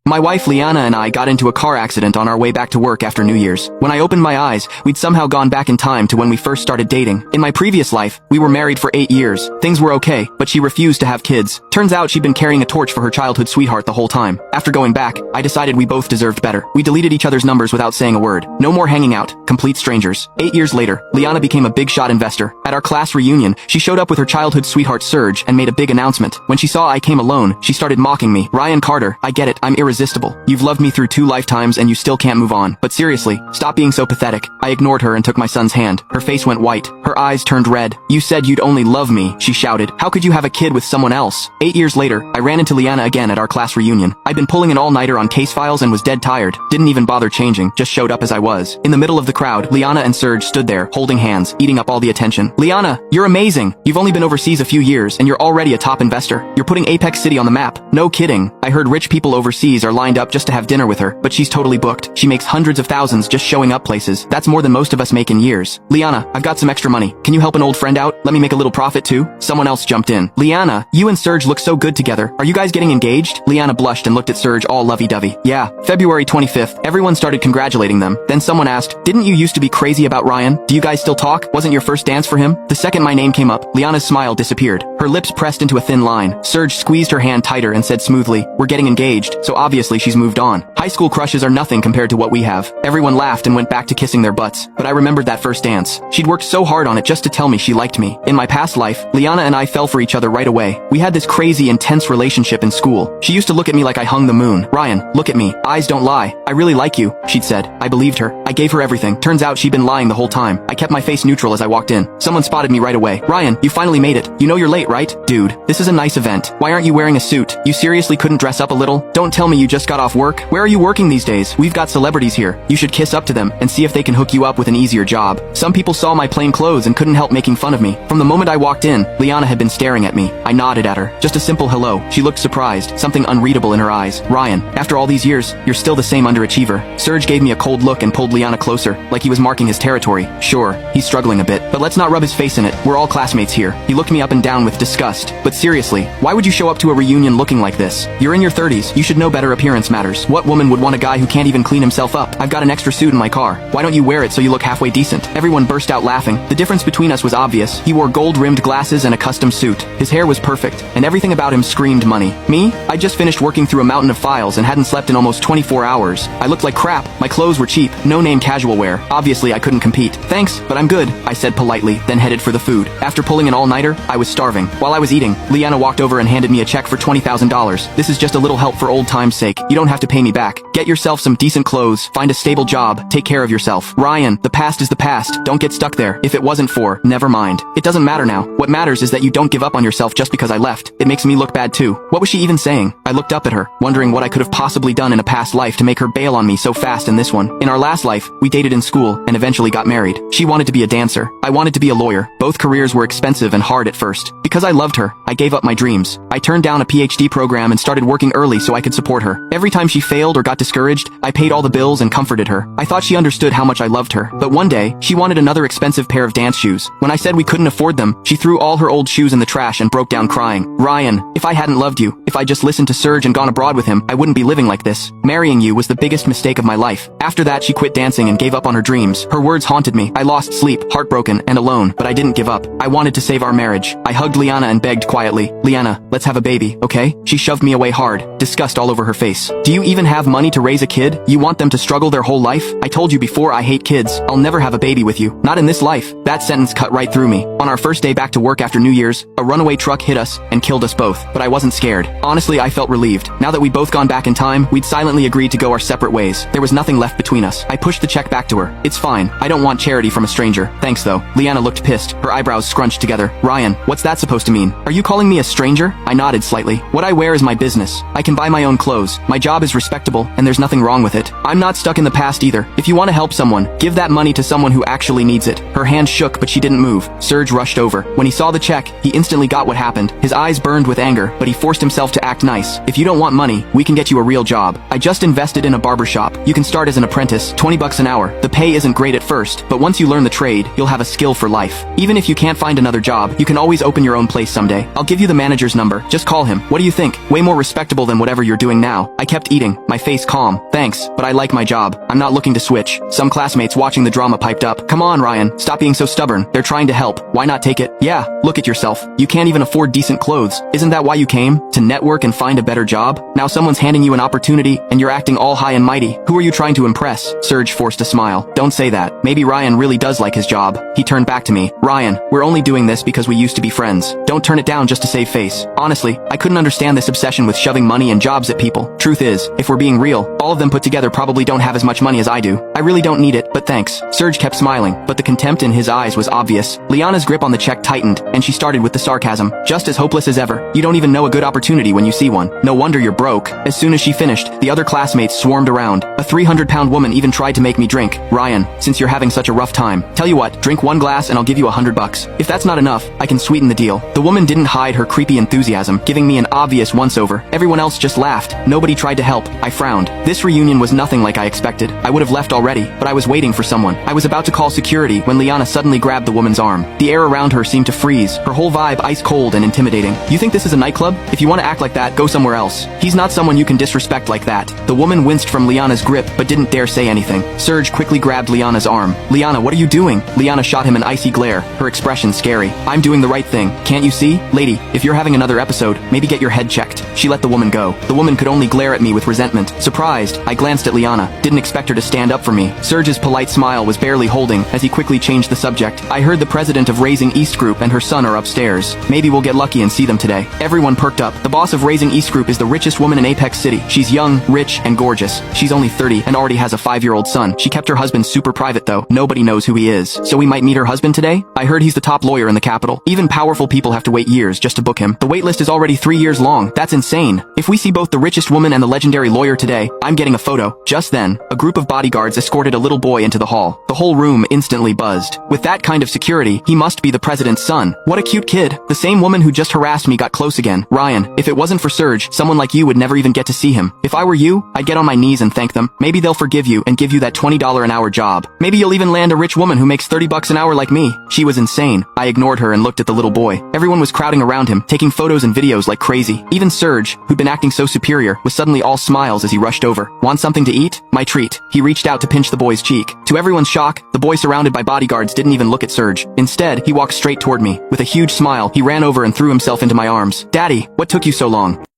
My wife Liana and I got into a car accident on our way back to work after New Year's. When I opened my eyes, we'd somehow gone back in time to when we first started dating. In my previous life, we were married for 8 years. Things were okay, but she refused to have kids. Turns out she'd been carrying a torch for her childhood sweetheart the whole time. After going back, I decided we both deserved better. We deleted each other's numbers without saying a word. No more hanging out, complete strangers. 8 years later, Liana became a big shot investor. At our class reunion, she showed up with her childhood sweetheart Serge and made a big announcement. When she saw I came alone, she started mocking me. Ryan Carter, I get it, I'm irresistible. You've loved me through 2 lifetimes and you still can't move on. But seriously, stop being so pathetic. I ignored her and took my son's hand. Her face went white. Her eyes turned red. You said you'd only love me, she shouted. How could you have a kid with someone else? 8 years later, I ran into Liana again at our class reunion. I'd been pulling an all-nighter on case files and was dead tired. Didn't even bother changing, just showed up as I was. In the middle of the crowd, Liana and Serge stood there, holding hands, eating up all the attention. Liana, you're amazing. You've only been overseas a few years and you're already a top investor. You're putting Apex City on the map. No kidding. I heard rich people overseas are lined up just to have dinner with her, but she's totally booked. She makes hundreds of thousands just showing up places. That's more than most of us make in years. Liana, I've got some extra money. Can you help an old friend out? Let me make a little profit too? Someone else jumped in. Liana, you and Serge look so good together. Are you guys getting engaged? Liana blushed and looked at Serge all lovey-dovey. Yeah, February 25th. Everyone started congratulating them. Then someone asked, didn't you used to be crazy about Ryan? Do you guys still talk? Wasn't your first dance for him? The second my name came up, Liana's smile disappeared. Her lips pressed into a thin line. Serge squeezed her hand tighter and said smoothly, we're getting engaged, so obviously she's moved on. High school crushes are nothing compared to what we have. Everyone laughed and went back to kissing their butts, but I remembered that first dance. She'd worked so hard on it just to tell me she liked me. In my past life, Liana and I fell for each other right away. We had this crazy, intense relationship in school. She used to look at me like I hung the moon. Ryan, look at me. Eyes don't lie. I really like you, she'd said. I believed her. I gave her everything. Turns out she'd been lying the whole time. I kept my face neutral as I walked in. Someone spotted me right away. Ryan, you finally made it. You know you're late, right? Dude, this is a nice event. Why aren't you wearing a suit? You seriously couldn't dress up a little? Don't tell me you just got off work. Where are you working these days? We've got celebrities here. You should kiss up to them and see if they can hook you up with an easier job. Some people saw my plain clothes and couldn't help making fun of me. From the moment I walked in, Liana had been staring at me. I nodded at her. Just a simple hello. She looked surprised, something unreadable in her eyes. Ryan, after all these years, you're still the same underachiever. Serge gave me a cold look and pulled Liana closer, like he was marking his territory. Sure, he's struggling a bit, but let's not rub his face in it. We're all classmates here. He looked me up and down with disgust. But seriously, why would you show up to a reunion looking like this? You're in your 30s. You should know better. Appearance matters. What woman would want a guy who can't even clean himself up? I've got an extra suit in my car. Why don't you wear it so you look halfway decent? Everyone burst out laughing. The difference between us was obvious. He wore gold-rimmed glasses and a custom suit. His hair was perfect, and everything about him screamed money. Me? I just finished working through a mountain of files and hadn't slept in almost 24 hours. I looked like crap. My clothes were cheap, no-name casual wear. Obviously, I couldn't compete. Thanks, but I'm good, I said politely, then headed for the food. After pulling an all-nighter, I was starving. While I was eating, Liana walked over and handed me a check for $20,000. This is just a little help for old time's sake. You don't have to pay me back. Get yourself some decent clothes, find a stable job, take care of yourself. Ryan, the past is the past. Don't get stuck there. If it wasn't for, never mind. It doesn't matter now. What matters is that you don't give up on yourself just because I left. It makes me look bad too. What was she even saying? I looked up at her, wondering what I could have possibly done in a past life to make her bail on me so fast in this one. In our last life, we dated in school and eventually got married. She wanted to be a dancer. I wanted to be a lawyer. Both careers were expensive and hard at first. Because I loved her, I gave up my dreams. I turned down a PhD program and started working early so I could support her. Every time she failed or got discouraged, I paid all the bills and comforted her. I thought she understood how much I loved her. But one day, she wanted another expensive pair of dance shoes. When I said we couldn't afford them, she threw all her old shoes in the trash and broke down crying. Ryan, if I hadn't loved you, if I just listened to Serge and gone abroad with him, I wouldn't be living like this. Marrying you was the biggest mistake of my life. After that, she quit dancing and gave up on her dreams. Her words haunted me. I lost sleep, heartbroken, and alone, but I didn't give up. I wanted to save our marriage. I hugged Liana and begged quietly, Liana, let's have a baby, okay? She shoved me away hard, disgust all over her face. Do you even have money to raise a kid? You want them to struggle their whole life? I told you before I hate kids. I'll never have a baby with you. Not in this life. That sentence cut right through me. On our first day back to work after New Year's, a runaway truck hit us and killed us both. But I wasn't scared. Honestly, I felt relieved. Now that we'd both gone back in time, we'd silently agreed to go our separate ways. There was nothing left between us. I pushed the check back to her. It's fine. I don't want charity from a stranger. Thanks though. Liana looked pissed, her eyebrows scrunched together. Ryan, what's that supposed to mean? Are you calling me a stranger? I nodded slightly. What I wear is my business. I can buy my own clothes. My job is respectable, and there's nothing wrong with it. I'm not stuck in the past either. If you want to help someone, give that money to someone who actually needs it. Her hand shook, but she didn't move. Serge rushed over. When he saw the check, he instantly got what happened. His eyes burned with anger, but he forced himself to act nice. If you don't want money, we can get you a real job. I just invested in a barbershop. You can start as an apprentice, 20 bucks an hour. The pay isn't great at first, but once you learn the trade, you'll have a skill for life. Even if you can't find another job, you can always open your own place someday. I'll give you the manager's number. Just call him. What do you think? Way more respectable than whatever you're doing now. I kept eating, my face calm. Thanks, but I like my job. I'm not looking to switch. Some classmates watching the drama piped up. Come on, Ryan. Stop being so stubborn. They're trying to help. Why not take it? Yeah, look at yourself. You can't even afford decent clothes. Isn't that why you came? To network and find a better job? Now someone's handing you an opportunity, and you're acting all high and mighty. Who are you trying to impress? Serge forced a smile. Don't say that. Maybe Ryan really does like his job. He turned back to me. Ryan, we're only doing this because we used to be friends. Don't turn it down just to save face. Honestly, I couldn't understand this obsession with shoving money and jobs at people. Truth is, if we're being real, all of them put together probably don't have as much money as I do. I really don't need it, but thanks. Serge kept smiling, but the contempt in his eyes was obvious. Liana's grip on the check tightened, and she started with the sarcasm. Just as hopeless as ever. You don't even know a good opportunity when you see one. No wonder you're broke. As soon as she finished, the other classmates swarmed around. A 300-pound woman even tried to make me drink. Ryan, since you're having such a rough time, tell you what, drink one glass and I'll give you $100. If that's not enough, I can sweeten the deal. The woman didn't hide her creepy enthusiasm, giving me an obvious once-over. Everyone else just laughed. Nobody tried to help. I frowned. This reunion was nothing like I expected. I would have left already, but I was waiting for someone. I was about to call security when Liana suddenly grabbed the woman's arm. The air around her seemed to freeze, her whole vibe ice cold and intimidating. You think this is a nightclub? If you want to act like that, go somewhere else. He's not someone you can disrespect like that. The woman winced from Liana's grip, but didn't dare say anything. Serge quickly grabbed Liana's arm. Liana, what are you doing? Liana shot him an icy glare, her expression scary. I'm doing the right thing. Can't you see? Lady, if you're having another episode, maybe get your head checked. She let the woman go. The woman could only glare at me with resentment. Surprised, I glanced at Liana. Didn't expect her to stand up for me. Serge's polite smile was barely holding as he quickly changed the subject. I heard the president of Raising East Group and her son are upstairs. Maybe we'll get lucky and see them today. Everyone perked up. The boss of Raising East Group is the richest woman in Apex City. She's young, rich, and gorgeous. She's only 30 and already has a 5-year-old son. She kept her husband super private though. Nobody knows who he is. So we might meet her husband today? I heard he's the top lawyer in the capital. Even powerful people have to wait years just to book him. The waitlist is already 3 years long. That's insane. If we see both the richest woman and the legendary lawyer today, I'm getting a photo. Just then, a group of bodyguards escorted a little boy into the hall. The whole room instantly buzzed. With that kind of security, he must be the president's son. What a cute kid. The same woman who just harassed me got close again. Ryan, if it wasn't for Serge, someone like you would never even get to see him. If I were you, I'd get on my knees and thank them. Maybe they'll forgive you and give you that $20 an hour job. Maybe you'll even land a rich woman who makes 30 bucks an hour like me. She was insane. I ignored her and looked at the little boy. Everyone was crowding around him, taking photos and videos like crazy. Even Serge, who'd been acting so superior, was suddenly all smiles as he rushed over. Want something to eat? My treat. He reached out to pinch the boy's cheek. To everyone's shock, the boy surrounded by bodyguards didn't even look at Serge. Instead, he walked straight toward me. With a huge smile, he ran over and threw himself into my arms. Daddy, what took you so long?